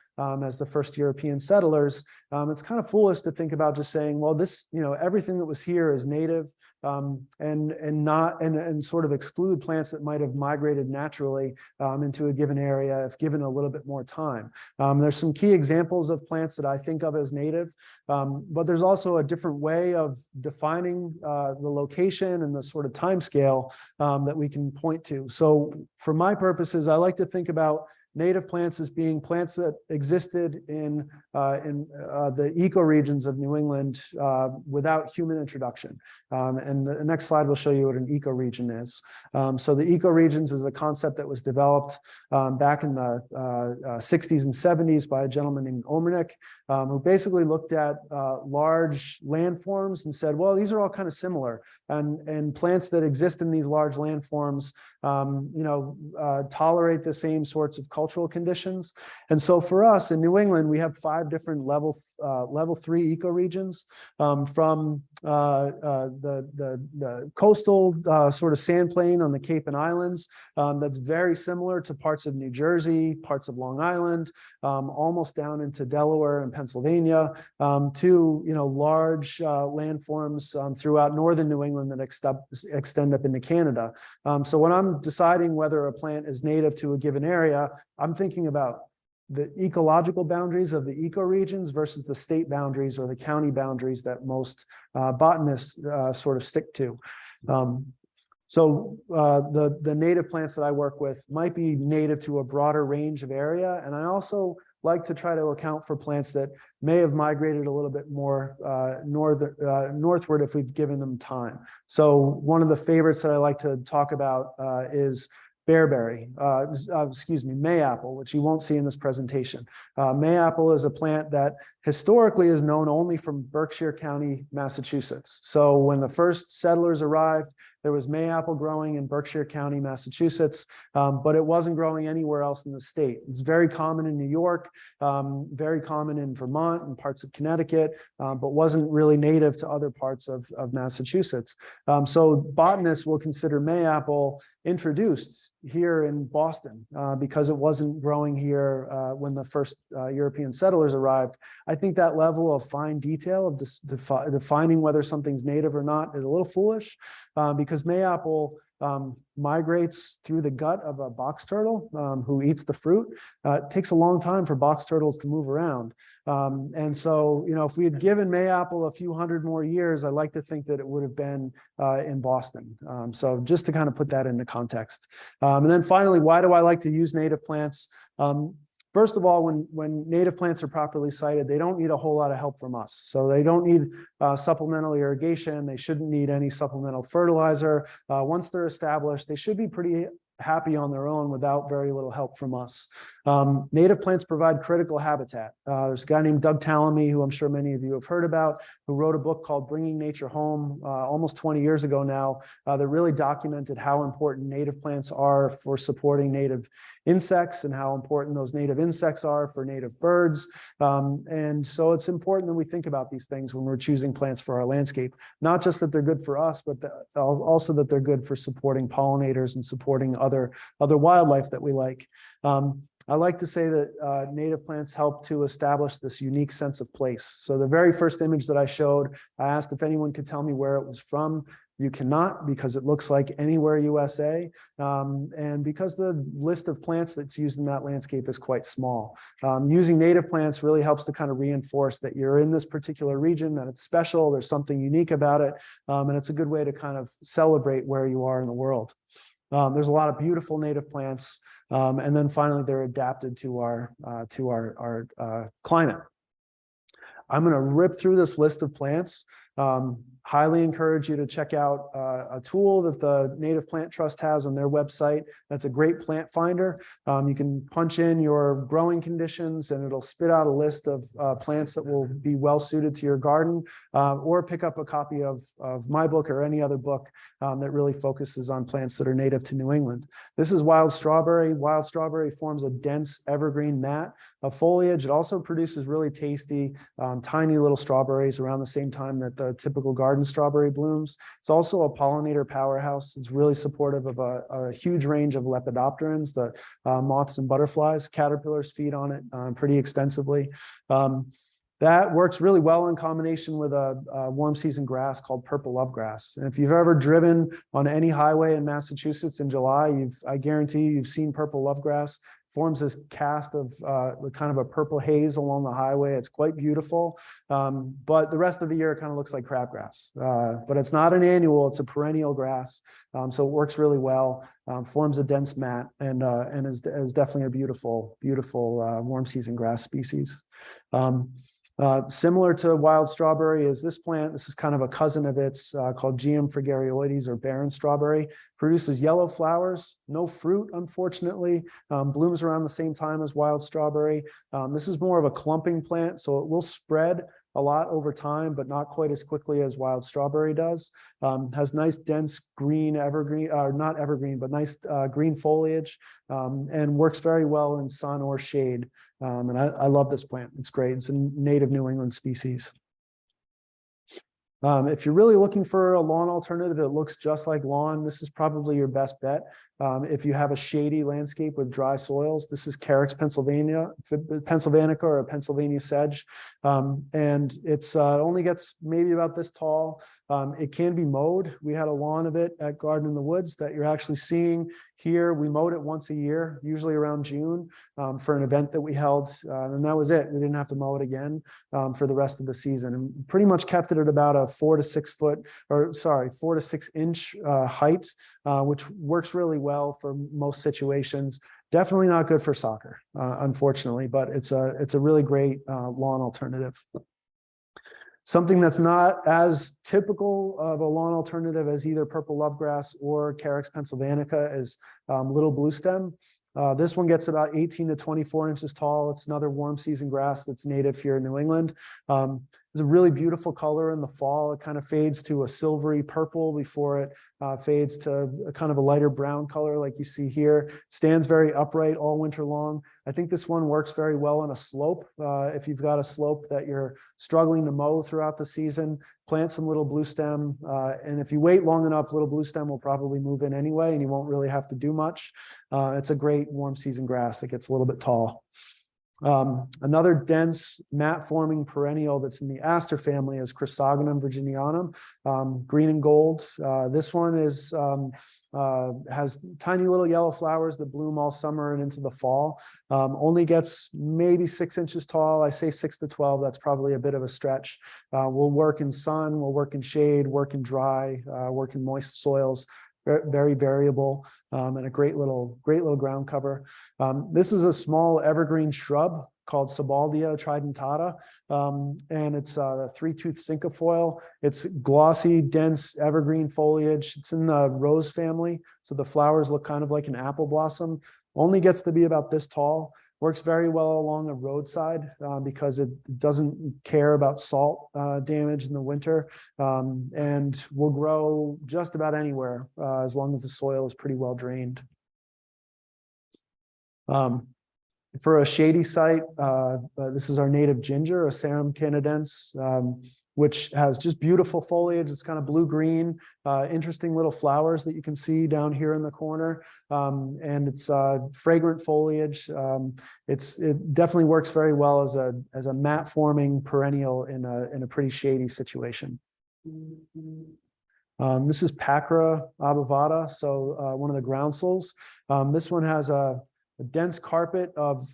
Speaker 1: As the first European settlers, it's kind of foolish to think about just saying, well, this, everything that was here is native, and sort of exclude plants that might have migrated naturally into a given area if given a little bit more time. There's some key examples of plants that I think of as native, but there's also a different way of defining the location and the sort of time scale that we can point to. So for my purposes, I like to think about native plants as being plants that existed in the ecoregions of New England without human introduction. And the next slide will show you what an ecoregion is. So the ecoregions is a concept that was developed back in the 60s and 70s by a gentleman named Omernick, who basically looked at large landforms and said, well, these are all kind of similar. And plants that exist in these large landforms, tolerate the same sorts of cultural conditions. And so for us in New England, we have 5 different level 3 ecoregions, from the coastal sort of sand plain on the Cape and Islands, that's very similar to parts of New Jersey, parts of Long Island, almost down into Delaware and Pennsylvania, to large landforms throughout northern New England that extend up into Canada. So when I'm deciding whether a plant is native to a given area, I'm thinking about the ecological boundaries of the ecoregions versus the state boundaries or the county boundaries that most botanists sort of stick to. So the native plants that I work with might be native to a broader range of area. And I also like to try to account for plants that may have migrated a little bit more northward if we've given them time. So one of the favorites that I like to talk about is bearberry, mayapple, which you won't see in this presentation. Mayapple is a plant that historically is known only from Berkshire County, Massachusetts. So when the first settlers arrived, there was mayapple growing in Berkshire County, Massachusetts, but it wasn't growing anywhere else in the state. It's very common in New York, very common in Vermont and parts of Connecticut, but wasn't really native to other parts of Massachusetts. So botanists will consider mayapple introduced here in Boston because it wasn't growing here when the first European settlers arrived. I think that level of fine detail of this defining whether something's native or not is a little foolish, because mayapple migrates through the gut of a box turtle who eats the fruit. It takes a long time for box turtles to move around. And so, if we had given mayapple a few hundred more years, I like to think that it would have been in Boston. So just to kind of put that into context. And then finally, why do I like to use native plants? First of all, when native plants are properly sited, they don't need a whole lot of help from us. So they don't need supplemental irrigation. They shouldn't need any supplemental fertilizer. Once they're established, they should be pretty happy on their own without very little help from us. Native plants provide critical habitat. There's a guy named Doug Tallamy, who I'm sure many of you have heard about, who wrote a book called Bringing Nature Home almost 20 years ago now, that really documented how important native plants are for supporting native insects and how important those native insects are for native birds. And so it's important that we think about these things when we're choosing plants for our landscape, not just that they're good for us, but also that they're good for supporting pollinators and supporting other wildlife that we like. I like to say that native plants help to establish this unique sense of place. So the very first image that I showed, I asked if anyone could tell me where it was from. You cannot, because it looks like anywhere USA, and because the list of plants that's used in that landscape is quite small. Using native plants really helps to kind of reinforce that you're in this particular region, that it's special, there's something unique about it, and it's a good way to kind of celebrate where you are in the world. There's a lot of beautiful native plants, and then finally they're adapted to our climate. I'm going to rip through this list of plants. Highly encourage you to check out a tool that the Native Plant Trust has on their website. That's a great plant finder. You can punch in your growing conditions and it'll spit out a list of plants that will be well suited to your garden, or pick up a copy of my book or any other book that really focuses on plants that are native to New England. This is wild strawberry. Wild strawberry forms a dense evergreen mat of foliage. It also produces really tasty, tiny little strawberries around the same time that the typical garden strawberry blooms. It's also a pollinator powerhouse. It's really supportive of a huge range of lepidopterans, the moths and butterflies. Caterpillars feed on it pretty extensively. That works really well in combination with a warm season grass called purple lovegrass. And if you've ever driven on any highway in Massachusetts in July, I guarantee you've seen purple lovegrass. Forms this cast of kind of a purple haze along the highway. It's quite beautiful, but the rest of the year it kind of looks like crabgrass. But it's not an annual; it's a perennial grass, so it works really well. Forms a dense mat and is definitely a beautiful warm season grass species. Similar to wild strawberry is this plant. This is kind of a cousin of its called Geum fragarioides, or barren strawberry. Produces yellow flowers, no fruit, unfortunately. Blooms around the same time as wild strawberry. This is more of a clumping plant, so it will spread a lot over time, but not quite as quickly as wild strawberry does. Has nice dense green evergreen, or not evergreen, but nice green foliage, and works very well in sun or shade. And I love this plant. It's great. It's a native New England species. If you're really looking for a lawn alternative that looks just like lawn, this is probably your best bet. If you have a shady landscape with dry soils, this is Carex pennsylvanica, or a Pennsylvania sedge. And it only gets maybe about this tall. It can be mowed. We had a lawn of it at Garden in the Woods that you're actually seeing here. We mowed it once a year, usually around June, for an event that we held. And that was it. We didn't have to mow it again for the rest of the season, and pretty much kept it at about a 4 to 6 inch height, which works really well for most situations. Definitely not good for soccer, unfortunately, but it's a really great lawn alternative. Something that's not as typical of a lawn alternative as either purple lovegrass or Carex pennsylvanica is little bluestem. This one gets about 18 to 24 inches tall. It's another warm season grass that's native here in New England. It's a really beautiful color in the fall. It kind of fades to a silvery purple before it fades to a kind of a lighter brown color like you see here. Stands very upright all winter long. I think this one works very well on a slope. If you've got a slope that you're struggling to mow throughout the season, plant some little bluestem. And if you wait long enough, little bluestem will probably move in anyway, and you won't really have to do much. It's a great warm season grass that gets a little bit tall. Another dense mat forming perennial that's in the aster family is Chrysogonum virginianum, green and gold. This one has tiny little yellow flowers that bloom all summer and into the fall. Only gets maybe 6 inches tall. I say 6 to 12. That's probably a bit of a stretch. We'll work in sun, we'll work in shade, work in dry, work in moist soils. Very variable, and a great little ground cover. This is a small evergreen shrub called Sebaldia tridentata, and it's a three-tooth cinquefoil. It's glossy, dense, evergreen foliage. It's in the rose family, so the flowers look kind of like an apple blossom. Only gets to be about this tall. Works very well along the roadside because it doesn't care about salt damage in the winter, and will grow just about anywhere as long as the soil is pretty well drained. For a shady site, this is our native ginger, Asarum canadense, which has just beautiful foliage. It's kind of blue-green, interesting little flowers that you can see down here in the corner. And it's fragrant foliage. It definitely works very well as a mat-forming perennial in a pretty shady situation. This is Pacra obovata, so one of the groundsels. This one has a dense carpet of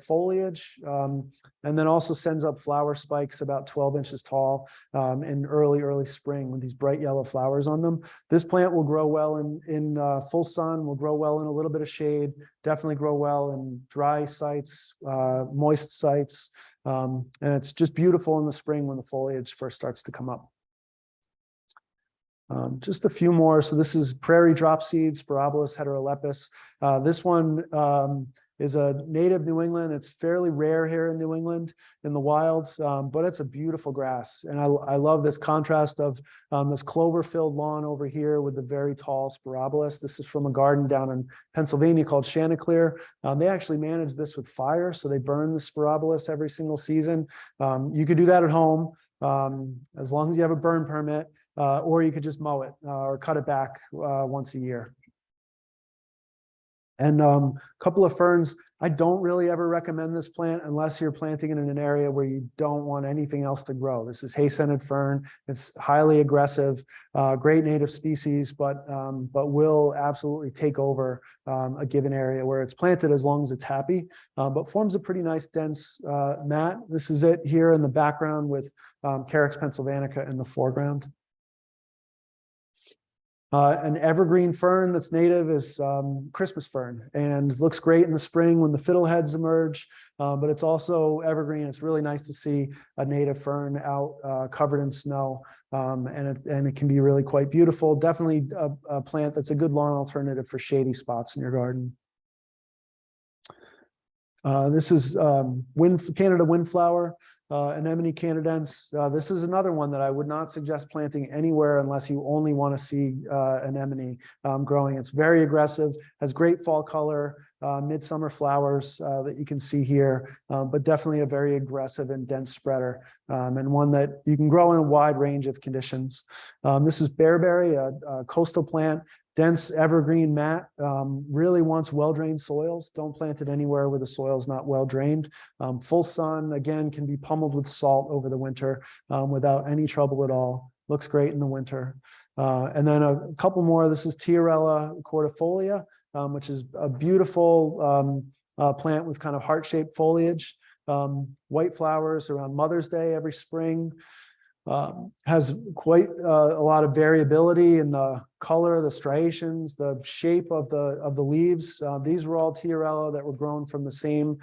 Speaker 1: foliage, and then also sends up flower spikes about 12 inches tall in early spring with these bright yellow flowers on them. This plant will grow well in full sun, will grow well in a little bit of shade, definitely grow well in dry sites, moist sites, and it's just beautiful in the spring when the foliage first starts to come up. Just a few more. So this is prairie drop seed, Sporobolus heterolepis. This one is a native New England. It's fairly rare here in New England in the wild, but it's a beautiful grass. And I love this contrast of this clover-filled lawn over here with the very tall Sporobolus. This is from a garden down in Pennsylvania called Chanticleer. They actually manage this with fire, so they burn the Sporobolus every single season. You could do that at home as long as you have a burn permit. Or you could just mow it or cut it back once a year. And a couple of ferns. I don't really ever recommend this plant unless you're planting it in an area where you don't want anything else to grow. This is hay-scented fern. It's highly aggressive, great native species, but will absolutely take over a given area where it's planted as long as it's happy, but forms a pretty nice dense mat. This is it here in the background with Carex pennsylvanica in the foreground. An evergreen fern that's native is Christmas fern, and looks great in the spring when the fiddleheads emerge, but it's also evergreen. It's really nice to see a native fern out covered in snow, and it can be really quite beautiful. Definitely a plant that's a good lawn alternative for shady spots in your garden. This is Canada windflower. Anemone canadense. This is another one that I would not suggest planting anywhere unless you only want to see anemone growing. It's very aggressive, has great fall color, midsummer flowers that you can see here, but definitely a very aggressive and dense spreader, and one that you can grow in a wide range of conditions. This is bearberry, a coastal plant. Dense evergreen mat, really wants well-drained soils. Don't plant it anywhere where the soil is not well-drained. Full sun, again, can be pummeled with salt over the winter without any trouble at all. Looks great in the winter. And then a couple more. This is Tiarella cordifolia, which is a beautiful plant with kind of heart-shaped foliage. White flowers around Mother's Day every spring. Has quite a lot of variability in the color, the striations, the shape of the leaves. These were all Tiarella that were grown from the same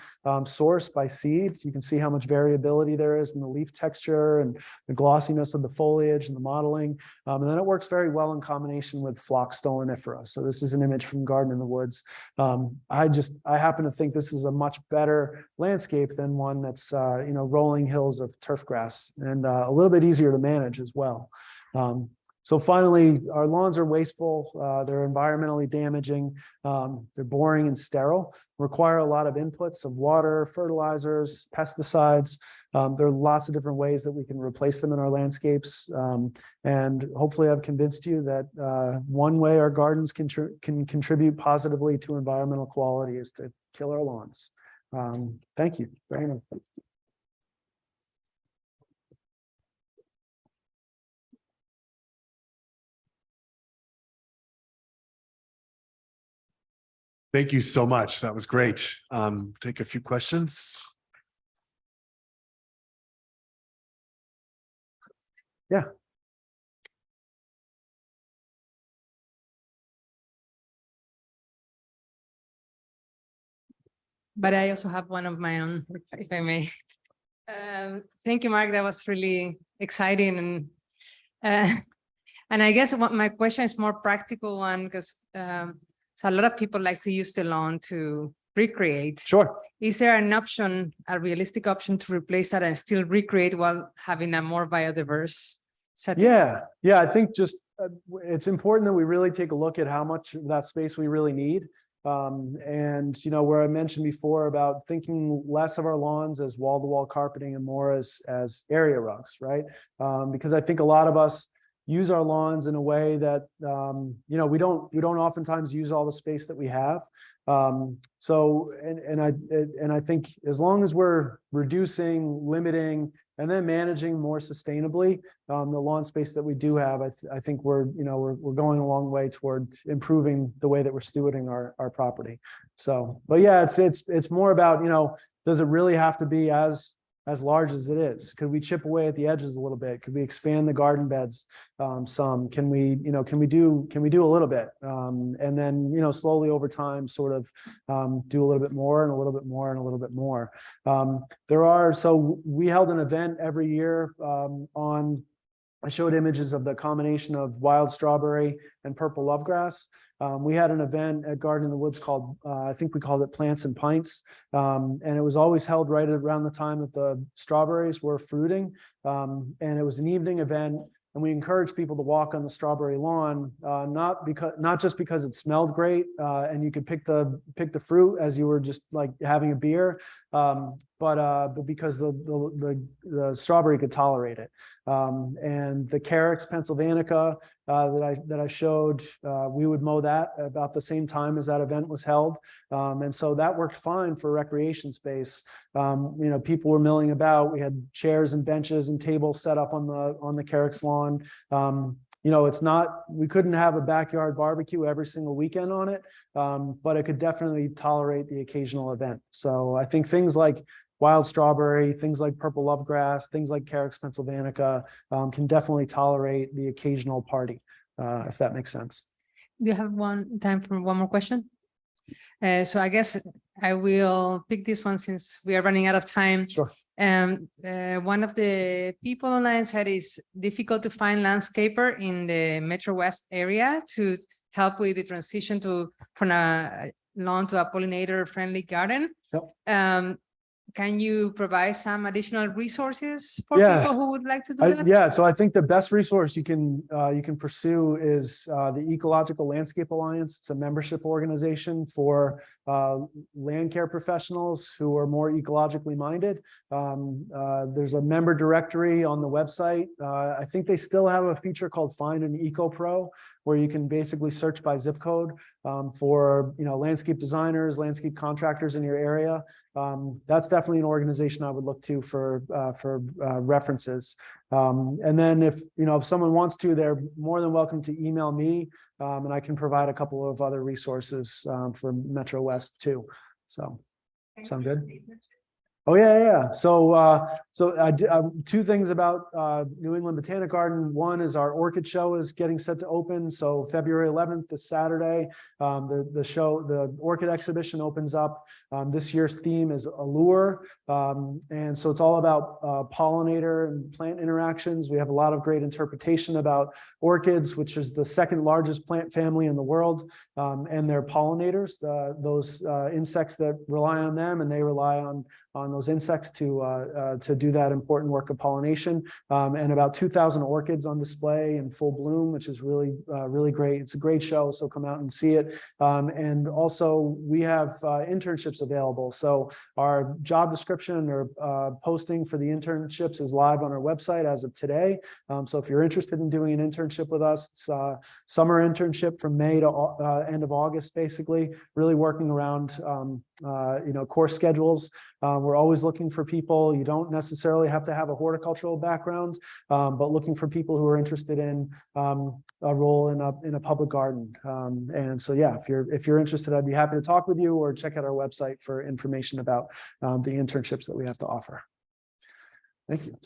Speaker 1: source by seed. You can see how much variability there is in the leaf texture and the glossiness of the foliage and the modeling. And then it works very well in combination with phlox stolonifera. So this is an image from Garden in the Woods. I happen to think this is a much better landscape than one that's rolling hills of turf grass, and a little bit easier to manage as well. So finally, our lawns are wasteful. They're environmentally damaging. They're boring and sterile, require a lot of inputs of water, fertilizers, pesticides. There are lots of different ways that we can replace them in our landscapes. And hopefully I've convinced you that one way our gardens can contribute positively to environmental quality is to kill our lawns. Thank you very much.
Speaker 2: Thank you so much. That was great. Take a few questions.
Speaker 1: Yeah.
Speaker 3: but I also have one of my own, if I may. Thank you, Mark. That was really exciting. And I guess my question is more practical one, because so a lot of people like to use the lawn to recreate.
Speaker 1: Sure.
Speaker 3: Is there an option, a realistic option to replace that and still recreate while having a more biodiverse setting?
Speaker 1: Yeah. I think just it's important that we really take a look at how much of that space we really need. And where I mentioned before about thinking less of our lawns as wall-to-wall carpeting and more as area rugs, right? Because I think a lot of us use our lawns in a way that we don't oftentimes use all the space that we have. So I think as long as we're reducing, limiting, and then managing more sustainably the lawn space that we do have, I think we're going a long way toward improving the way that we're stewarding our property. So, but yeah, it's more about, does it really have to be as large as it is? Could we chip away at the edges a little bit? Could we expand the garden beds some? Can we do a little bit? And then, slowly over time, sort of do a little bit more and a little bit more and a little bit more. So we held an event every year I showed images of the combination of wild strawberry and purple lovegrass. We had an event at Garden in the Woods called, I think we called it Plants and Pints. And it was always held right around the time that the strawberries were fruiting. And it was an evening event. And we encouraged people to walk on the strawberry lawn, not just because it smelled great and you could pick the fruit as you were just like having a beer, but because the strawberry could tolerate it. And the Carex pennsylvanica that I showed, we would mow that about the same time as that event was held. And so that worked fine for recreation space. People were milling about. We had chairs and benches and tables set up on the Carex lawn. We couldn't have a backyard barbecue every single weekend on it, but it could definitely tolerate the occasional event. So I think things like wild strawberry, things like purple lovegrass, things like Carex pennsylvanica can definitely tolerate the occasional party, if that makes sense.
Speaker 3: Do you have time for one more question? So I guess I will pick this one since we are running out of time.
Speaker 1: Sure.
Speaker 3: One of the people online said it's difficult to find landscaper in the Metro West area to help with the transition from a lawn to a pollinator-friendly garden.
Speaker 1: Yep.
Speaker 3: Can you provide some additional resources for people who would like to do that?
Speaker 1: Yeah, so I think the best resource you can pursue is the Ecological Landscape Alliance. It's a membership organization for land care professionals who are more ecologically minded. There's a member directory on the website. I think they still have a feature called Find an Eco Pro, where you can basically search by zip code for landscape designers, landscape contractors in your area. That's definitely an organization I would look to for references. And then if someone wants to, they're more than welcome to email me, and I can provide a couple of other resources for Metro West too. So sound good? Oh yeah. So two things about New England Botanic Garden. One is our orchid show is getting set to open. So February 11th, this Saturday, the orchid exhibition opens up. This year's theme is Allure, and so it's all about pollinator and plant interactions. We have a lot of great interpretation about orchids, which is the second largest plant family in the world, and their pollinators, those insects that rely on them, and they rely on those insects to do that important work of pollination, and about 2,000 orchids on display in full bloom, which is really great. It's a great show, so come out and see it. And also we have internships available. So our job description or posting for the internships is live on our website as of today. So if you're interested in doing an internship with us, it's a summer internship from May to end of August, basically, really working around course schedules. We're always looking for people. You don't necessarily have to have a horticultural background, but looking for people who are interested in a role in a public garden. And so, yeah, if you're interested, I'd be happy to talk with you or check out our website for information about the internships that we have to offer. Thank you.